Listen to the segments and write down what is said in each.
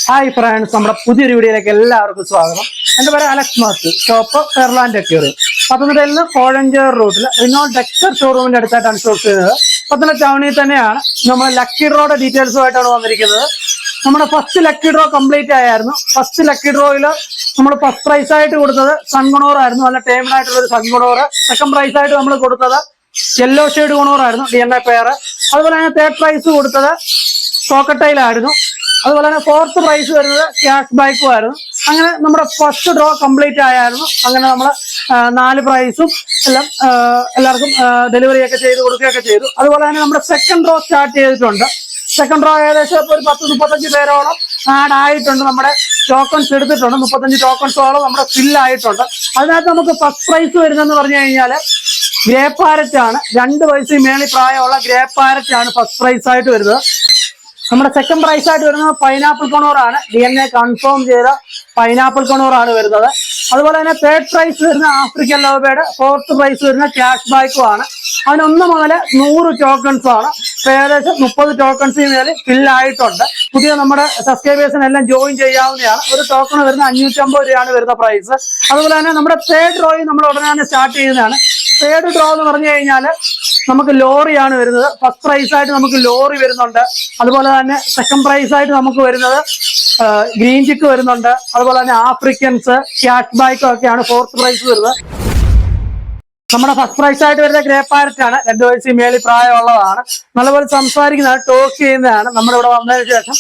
Hi friends, നമ്മുടെ പുതിയൊരു വീഡിയോയിലേക്ക് എല്ലാവർക്കും സ്വാഗതം. എൻ്റെ പേര് Alex Mathew, shop Fairland aquarium. പത്തനംതിട്ടയിൽ നിന്ന് കോഴഞ്ചേർ റൂട്ടിൽ റിനോൾഡ് ഡെക്സ്റ്റർ ഷോറൂമിന്റെ അടുത്തായിട്ടാണ് ഷോപ്പ് ചെയ്യുന്നത്. പത്തനംതിട്ട ടൗണിൽ തന്നെയാണ്. നമ്മൾ ലക്കി ഡ്രോയുടെ ഡീറ്റെയിൽസുമായിട്ടാണ് വന്നിരിക്കുന്നത്. നമ്മുടെ ഫസ്റ്റ് ലക്കി ഡ്രോ കംപ്ലീറ്റ് ആയിരുന്നു. ഫസ്റ്റ് ലക്കി ഡ്രോയിൽ നമ്മൾ ഫസ്റ്റ് പ്രൈസ് ആയിട്ട് കൊടുത്തത് സൺഗുണോർ ആയിരുന്നു, നല്ല ടേംഡ് ആയിട്ടുള്ള ഒരു സൺഗുണോർ. സെക്കൻഡ് പ്രൈസ് ആയിട്ട് നമ്മൾ കൊടുത്തത് യെല്ലോ ഷെയ്ഡ് ഗുണോറായിരുന്നു, DNA പെയർ. അതുപോലെ തന്നെ തേർഡ് പ്രൈസ് കൊടുത്തത് കോക്കട്ടയിലായിരുന്നു. അതുപോലെ തന്നെ ഫോർത്ത് പ്രൈസ് വരുന്നത് ക്യാഷ് ബാക്കും ആയിരുന്നു. അങ്ങനെ നമ്മുടെ ഫസ്റ്റ് ഡ്രോ കംപ്ലീറ്റ് ആയിരുന്നു. അങ്ങനെ നമ്മൾ 4 പ്രൈസും എല്ലാം എല്ലാവർക്കും ഡെലിവറി ഒക്കെ ചെയ്ത് കൊടുക്കുകയൊക്കെ ചെയ്തു. അതുപോലെ തന്നെ നമ്മുടെ സെക്കൻഡ് ഡ്രോ സ്റ്റാർട്ട് ചെയ്തിട്ടുണ്ട്. സെക്കൻഡ് ഡ്രോ ഏകദേശം ഒരു 10-35 പേരോളം ആഡ് ആയിട്ടുണ്ട്. നമ്മുടെ ടോക്കൺസ് എടുത്തിട്ടുണ്ട്. 35 ടോക്കൺസോളം നമ്മുടെ ഫിൽ ആയിട്ടുണ്ട്. അതിനകത്ത് നമുക്ക് ഫസ്റ്റ് പ്രൈസ് വരുന്നതെന്ന് പറഞ്ഞു കഴിഞ്ഞാൽ ഗ്രേ പാരറ്റ് ആണ്. 2 വയസ്സിന് മേളിൽ പ്രായമുള്ള ഗ്രേ പാരറ്റ് ആണ് ഫസ്റ്റ് പ്രൈസ് ആയിട്ട് വരുന്നത്. നമ്മുടെ സെക്കൻഡ് പ്രൈസ് ആയിട്ട് വരുന്നത് പൈനാപ്പിൾ കൊണൂറാണ്. DNA കൺഫേം ചെയ്ത പൈനാപ്പിൾ കൊണൂറാണ് വരുന്നത്. അതുപോലെ തന്നെ തേർഡ് പ്രൈസ് വരുന്ന African love bird, fourth price വരുന്ന ക്യാഷ് ബാക്കും ആണ്. അതിന് 1 മുതൽ 100 ടോക്കൺസ് ആണ്. ഏകദേശം 30 ടോക്കൺസിന് മേലെ ഫില്ലായിട്ടുണ്ട്. പുതിയ നമ്മുടെ സബ്സ്ക്രൈബേഴ്സിനെല്ലാം ജോയിൻ ചെയ്യാവുന്നതാണ്. ഒരു ടോക്കൺ വരുന്ന 550 രൂപയാണ് വരുന്ന പ്രൈസ്. അതുപോലെ തന്നെ നമ്മുടെ തേർഡ് ഡ്രോയും നമ്മൾ ഉടനെ തന്നെ സ്റ്റാർട്ട് ചെയ്യുന്നതാണ്. തേർഡ് ഡ്രോ എന്ന് പറഞ്ഞു കഴിഞ്ഞാൽ നമുക്ക് ലോറിയാണ് വരുന്നത്. ഫസ്റ്റ് പ്രൈസ് ആയിട്ട് നമുക്ക് ലോറി വരുന്നുണ്ട്. അതുപോലെ തന്നെ സെക്കൻഡ് പ്രൈസ് ആയിട്ട് നമുക്ക് വരുന്നത് ഗ്രീൻ ചിക്ക് വരുന്നുണ്ട്. അതുപോലെ തന്നെ ആഫ്രിക്കൻസ്, ക്യാഷ് ബാക്കും ഒക്കെയാണ് ഫോർത്ത് പ്രൈസ് വരുന്നത്. നമ്മുടെ ഫസ്റ്റ് പ്രൈസ് ആയിട്ട് വരുന്ന ഗ്രേ പാരറ്റ് ആണ്. 2 വയസ്സിന് മേളിൽ പ്രായമുള്ളതാണ്. നല്ലപോലെ സംസാരിക്കുന്നതാണ്, ടോക്ക് ചെയ്യുന്നതാണ്. നമ്മുടെ ഇവിടെ വന്നതിന് ശേഷം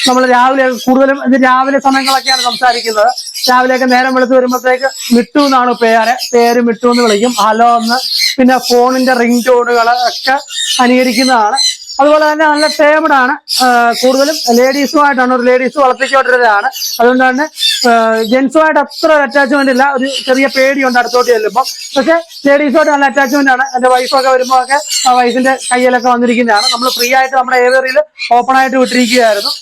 നമ്മൾ രാവിലെ കൂടുതലും രാവിലെ സമയങ്ങളൊക്കെയാണ് സംസാരിക്കുന്നത്. രാവിലെയൊക്കെ നേരം വെളുത്ത് വരുമ്പോഴത്തേക്ക് മിട്ടു എന്നാണ് പേര് മിട്ടു എന്ന് വിളിക്കും. ഹലോ എന്ന്, പിന്നെ ഫോണിന്റെ റിംഗ് ടോണുകൾ ഒക്കെ അനുകരിക്കുന്നതാണ്. അതുപോലെ തന്നെ നല്ല ടേംഡ് ആണ്. കൂടുതലും ലേഡീസുമായിട്ടാണ്. ഒരു ലേഡീസ് വളർത്തിക്കൊണ്ടിരുന്നതാണ്. അതുകൊണ്ട് തന്നെ ജെൻസുമായിട്ട് അത്ര അറ്റാച്ച്മെന്റ് ഇല്ല. ഒരു ചെറിയ പേടിയുണ്ട് അടുത്തോട്ട് ചെല്ലുമ്പോൾ. പക്ഷെ ലേഡീസുമായിട്ട് നല്ല അറ്റാച്ച്മെന്റ് ആണ്. എന്റെ വൈഫൊക്കെ വരുമ്പോൾ ഒക്കെ ആ വൈഫിന്റെ കയ്യിലൊക്കെ വന്നിരിക്കുന്നതാണ്. നമ്മൾ ഫ്രീ ആയിട്ട് നമ്മുടെ ഏരിയയിൽ ഓപ്പൺ ആയിട്ട് വിട്ടിരിക്കുകയായിരുന്നു.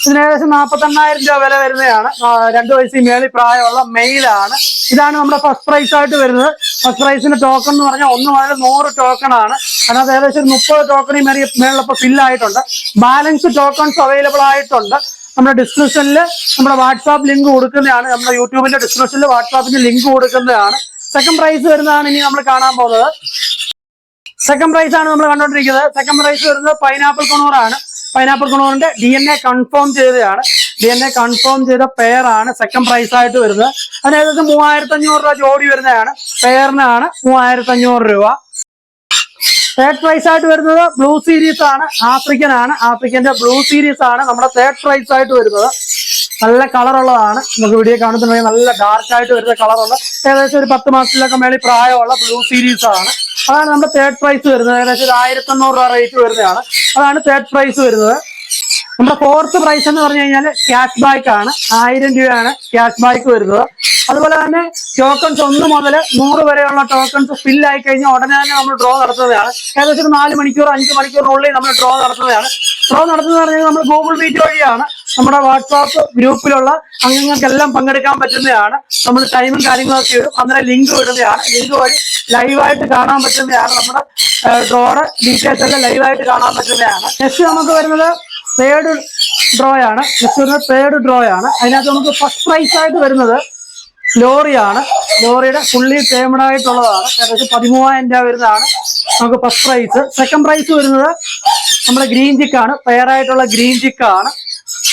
ഇതിന് ഏകദേശം 48,000 രൂപ വില വരുന്നതാണ്. 2 വയസ്സിന് മേളിൽ പ്രായമുള്ള മെയിലാണ്. ഇതാണ് നമ്മുടെ ഫസ്റ്റ് പ്രൈസ് ആയിട്ട് വരുന്നത്. ഫസ്റ്റ് പ്രൈസിന്റെ ടോക്കൺ എന്ന് പറഞ്ഞാൽ 1 മുതൽ 100 ടോക്കൺ ആണ്. അതിനകത്ത് ഏകദേശം 30 ടോക്കൺ മേളിലപ്പോൾ ഫില്ലായിട്ടുണ്ട്. ബാലൻസ് ടോക്കൺസ് അവൈലബിൾ ആയിട്ടുണ്ട്. നമ്മുടെ ഡിസ്ക്രിപ്ഷനിൽ നമ്മുടെ വാട്സാപ്പ് ലിങ്ക് കൊടുക്കുന്നതാണ്. നമ്മുടെ യൂട്യൂബിന്റെ ഡിസ്ക്രിപ്ഷനിൽ വാട്സാപ്പിന്റെ ലിങ്ക് കൊടുക്കുന്നതാണ്. സെക്കൻഡ് പ്രൈസ് വരുന്നതാണ് ഇനി നമ്മൾ കാണാൻ പോകുന്നത്. സെക്കൻഡ് പ്രൈസ് ആണ് നമ്മൾ കണ്ടുകൊണ്ടിരിക്കുന്നത്. സെക്കൻഡ് പ്രൈസ് വരുന്നത് പൈനാപ്പിൾ കൊണൂറാണ്. പൈനാപ്പിൾ കൊണൂറിന്റെ DNA കൺഫേം ചെയ്തതാണ്. DNA കൺഫേം ചെയ്ത പെയർ ആണ് സെക്കൻഡ് പ്രൈസ് ആയിട്ട് വരുന്നത്. അതിന് ഏകദേശം 3500 രൂപ ജോഡി വരുന്നതാണ്. പെയറിനാണ് 3500 രൂപ. തേർഡ് പ്രൈസ് ആയിട്ട് വരുന്നത് ബ്ലൂ സീരീസ് ആണ്. ആഫ്രിക്കൻ ആണ്. ആഫ്രിക്കന്റെ ബ്ലൂ സീരീസ് ആണ് നമ്മുടെ തേർഡ് പ്രൈസ് ആയിട്ട് വരുന്നത്. നല്ല കളറുള്ളതാണ്. നമുക്ക് വീഡിയോ കാണുന്നുണ്ടെങ്കിൽ നല്ല ഡാർക്ക് ആയിട്ട് വരുന്ന കളറുള്ള, ഏകദേശം ഒരു 10 മാസത്തിലൊക്കെ മേളിൽ പ്രായമുള്ള ബ്ലൂ സീരീസ് ആണ്. അതാണ് നമ്മുടെ തേർഡ് പ്രൈസ് വരുന്നത്. ഏകദേശം 1500 രൂപ റേറ്റ് വരുന്നതാണ്. അതാണ് തേർഡ് പ്രൈസ് വരുന്നത്. നമ്മുടെ ഫോർത്ത് പ്രൈസ് എന്ന് പറഞ്ഞു കഴിഞ്ഞാൽ ക്യാഷ് ബാക്ക് ആണ്. 1000 രൂപയാണ് ക്യാഷ് ബാക്ക് വരുന്നത്. അതുപോലെ തന്നെ ടോക്കൺസ് 1 മുതൽ 100 വരെയുള്ള ടോക്കൺസ് ഫില്ലായി കഴിഞ്ഞാൽ ഉടനെ തന്നെ നമ്മൾ ഡ്രോ നടത്തുന്നതാണ്. ഏകദേശം 4 മണിക്കൂർ 5 മണിക്കൂറിനുള്ളിൽ നമ്മൾ ഡ്രോ നടത്തുന്നതാണ്. ഡ്രോ നടത്തുന്നത് പറഞ്ഞാൽ നമ്മൾ ഗൂഗിൾ മീറ്റ് വഴിയാണ്. നമ്മുടെ വാട്സാപ്പ് ഗ്രൂപ്പിലുള്ള അംഗങ്ങൾക്കെല്ലാം പങ്കെടുക്കാൻ പറ്റുന്നതാണ്. നമ്മൾ ടൈമും കാര്യങ്ങളൊക്കെ ഇടും. അന്നേരം ലിങ്ക് വിടുന്നതാണ്. ലിങ്ക് വഴി ലൈവായിട്ട് കാണാൻ പറ്റുന്നതാണ്. നമ്മുടെ ഡ്രോയുടെ ഡീറ്റെയിൽസ് എല്ലാം ലൈവായിട്ട് കാണാൻ പറ്റുന്നതാണ്. നെക്സ്റ്റ് നമുക്ക് വരുന്നത് തേർഡ് ഡ്രോ ആണ്. നെക്സ്റ്റ് വരുന്നത് തേർഡ് ഡ്രോ ആണ്. അതിനകത്ത് നമുക്ക് ഫസ്റ്റ് പ്രൈസ് ആയിട്ട് വരുന്നത് ലോറിയാണ്. ലോറിയുടെ ഫുള്ളി ടേംഡ് ആയിട്ടുള്ളതാണ്. ഏകദേശം 13,000 രൂപ വരുന്നതാണ് നമുക്ക് ഫസ്റ്റ് പ്രൈസ്. സെക്കൻഡ് പ്രൈസ് വരുന്നത് നമ്മുടെ ഗ്രീൻ ചിക്കാണ്. പെയറായിട്ടുള്ള ഗ്രീൻ ചിക്കാണ്.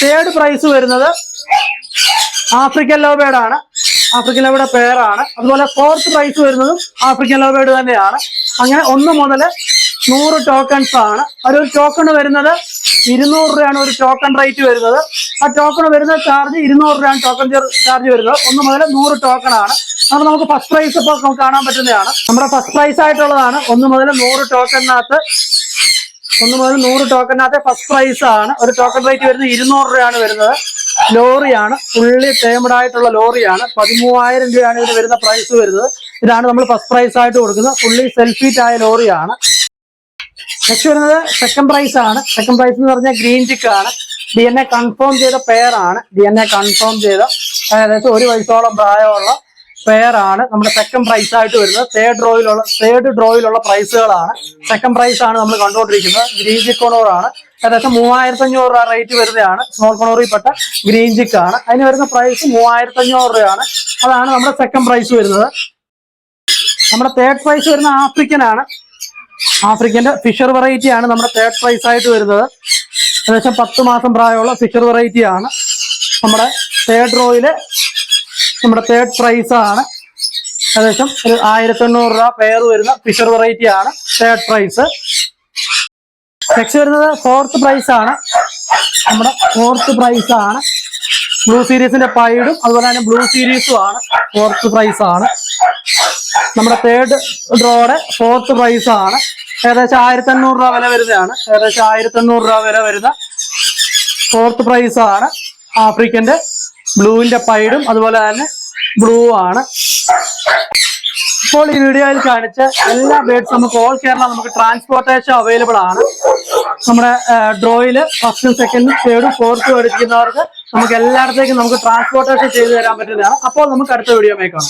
തേർഡ് പ്രൈസ് വരുന്നത് ആഫ്രിക്കൻ ലവ് ബേർഡ് ആണ്. ആഫ്രിക്കൻ ലവ് ബേർഡ് പെയറാണ്. അതുപോലെ ഫോർത്ത് പ്രൈസ് വരുന്നതും ആഫ്രിക്കൻ ലവ് ബേർഡ് തന്നെയാണ്. അങ്ങനെ 1 മുതൽ 100 ടോക്കൺസ് ആണ്. ഒരു ടോക്കൺ വരുന്നത് 200 രൂപയാണ് ഒരു ടോക്കൺ റേറ്റ് വരുന്നത്. ആ ടോക്കൺ വരുന്ന ചാർജ് 200 രൂപയാണ് ടോക്കൺ ചാർജ് വരുന്നത്. 1 മുതൽ 100 ടോക്കൺ ആണ്. അത് നമുക്ക് ഫസ്റ്റ് പ്രൈസ് ഇപ്പോൾ നമുക്ക് കാണാൻ പറ്റുന്നതാണ്. നമ്മുടെ ഫസ്റ്റ് പ്രൈസ് ആയിട്ടുള്ളതാണ്. 1 മുതൽ 100 ടോക്കണിനകത്ത് ഫസ്റ്റ് പ്രൈസ് ആണ്. ഒരു ടോക്കൺ റേറ്റ് വരുന്നത് 200 രൂപയാണ് വരുന്നത്. ലോറിയാണ്. ഫുള്ളി ടേംഡ് ആയിട്ടുള്ള ലോറിയാണ്. 13,000 രൂപയാണ് ഇതിന് വരുന്ന പ്രൈസ് വരുന്നത്. ഇതാണ് നമ്മൾ ഫസ്റ്റ് പ്രൈസ് ആയിട്ട് കൊടുക്കുന്നത്. ഫുള്ളി സെൽഫീറ്റ് ആയ ലോറിയാണ്. നെക്സ്റ്റ് വരുന്നത് സെക്കൻഡ് പ്രൈസ് ആണ്. സെക്കൻഡ് പ്രൈസ് എന്ന് പറഞ്ഞാൽ ഗ്രീൻ ചിക്ക് ആണ്. DNA കൺഫേം ചെയ്ത പെയർ ആണ്. DNA കൺഫേം ചെയ്ത ഏകദേശം 1 വയസ്സോളം പ്രായമുള്ള പെയർ ആണ് നമ്മുടെ സെക്കൻഡ് പ്രൈസ് ആയിട്ട് വരുന്നത്. തേർഡ് ഡ്രോയിലുള്ള പ്രൈസുകളാണ്. സെക്കൻഡ് പ്രൈസ് ആണ് നമ്മൾ കണ്ടുകൊണ്ടിരിക്കുന്നത്. ഗ്രീൻ ചിക്കോണോർ ആണ്. ഏകദേശം 3500 രൂപ റേറ്റ് വരുന്നതാണ്. സ്മോൾ കോണോറിൽ പെട്ട ഗ്രീൻ ചിക്ക് ആണ്. അതിന് വരുന്ന പ്രൈസ് 3500 രൂപയാണ്. അതാണ് നമ്മുടെ സെക്കൻഡ് പ്രൈസ് വരുന്നത്. നമ്മുടെ തേർഡ് പ്രൈസ് വരുന്ന ആഫ്രിക്കൻ ആണ്. ആഫ്രിക്കന്റെ ഫിഷർ വെറൈറ്റി ആണ് നമ്മുടെ തേർഡ് പ്രൈസ് ആയിട്ട് വരുന്നത്. ഏകദേശം 10 മാസം പ്രായമുള്ള ഫിഷർ വെറൈറ്റി ആണ് നമ്മുടെ തേർഡ് റോയില്. നമ്മുടെ തേർഡ് പ്രൈസ് ആണ്. ഏകദേശം ഒരു 1800 രൂപ പെയർ വരുന്ന ഫിഷർ വെറൈറ്റി ആണ് തേർഡ് പ്രൈസ്. നെക്സ്റ്റ് വരുന്നത് ഫോർത്ത് പ്രൈസ് ആണ്. നമ്മുടെ ഫോർത്ത് പ്രൈസ് ആണ് ബ്ലൂ സീരീസിന്റെ പൈഡും അതുപോലെ തന്നെ ബ്ലൂ സീരീസും ആണ്. ഫോർത്ത് പ്രൈസ് ആണ് നമ്മുടെ തേർഡ് ഡ്രോയുടെ ഫോർത്ത് പ്രൈസ് ആണ്. ഏകദേശം 1500 രൂപ വില വരുന്നതാണ്. ഏകദേശം 1500 രൂപ വില വരുന്ന ഫോർത്ത് പ്രൈസ് ആണ്. ആഫ്രിക്കന്റെ ബ്ലൂവിന്റെ പൈഡും അതുപോലെ തന്നെ ബ്ലൂ ആണ്. ഇപ്പോൾ ഈ വീഡിയോയിൽ കാണിച്ച എല്ലാ ബേഡ്സും നമുക്ക് ഓൾ കേരള നമുക്ക് ട്രാൻസ്പോർട്ടേഷൻ അവൈലബിൾ ആണ്. നമ്മുടെ ഡ്രോയില് ഫസ്റ്റും സെക്കൻഡും തേർഡും ഫോർത്തും എടുക്കുന്നവർക്ക് നമുക്ക് എല്ലായിടത്തേക്കും നമുക്ക് ട്രാൻസ്പോർട്ടേഷൻ ചെയ്തു തരാൻ പറ്റുന്നതാണ്. അപ്പോൾ നമുക്ക് അടുത്ത വീഡിയോ കാണാം.